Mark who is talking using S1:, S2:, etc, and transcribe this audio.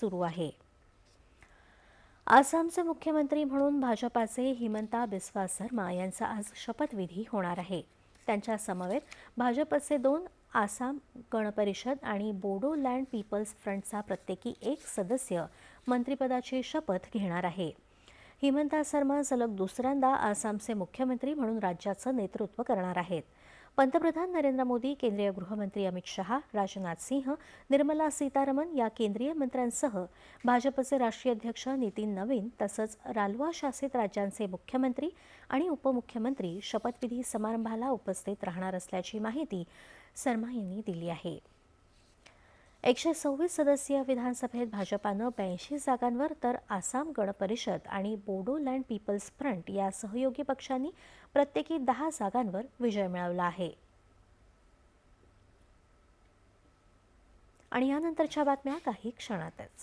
S1: सुरू आहे. आसामचे मुख्यमंत्री म्हणून भाजपाचे हिमंता बिस्वा शर्मा यांचा आज शपथविधी होणार आहे. त्यांच्या समवेत भाजपचे 2 आसाम गण परिषद आणि बोडोलँड पीपल्स फ्रंटचा प्रत्येकी एक सदस्य मंत्रिपदाची शपथ घेणार आहे. हिमंता शर्मा सलग दुसऱ्यांदा आसामचे मुख्यमंत्री म्हणून राज्याचं नेतृत्व करणार आहेत. पंतप्रधान नरेंद्र मोदी, केंद्रीय गृहमंत्री अमित शहा, राजनाथ सिंह, निर्मला सीतारमण या केंद्रीय मंत्र्यांसह भाजपचे राष्ट्रीय अध्यक्ष नितीन नवीन तसंच रालोआ शासित राज्यांचे मुख्यमंत्री आणि उपमुख्यमंत्री शपथविधी समारंभाला उपस्थित राहणार असल्याची माहिती शर्मा यांनी दिली आहे. 126 सदस्यीय विधानसभेत भाजपानं 82 जागांवर तर आसाम गण परिषद आणि बोडोलँड पीपल्स फ्रंट या सहयोगी पक्षांनी प्रत्येकी 10 जागांवर विजय मिळवला आहे. आणि यानंतरच्या बातम्या काही क्षणातच.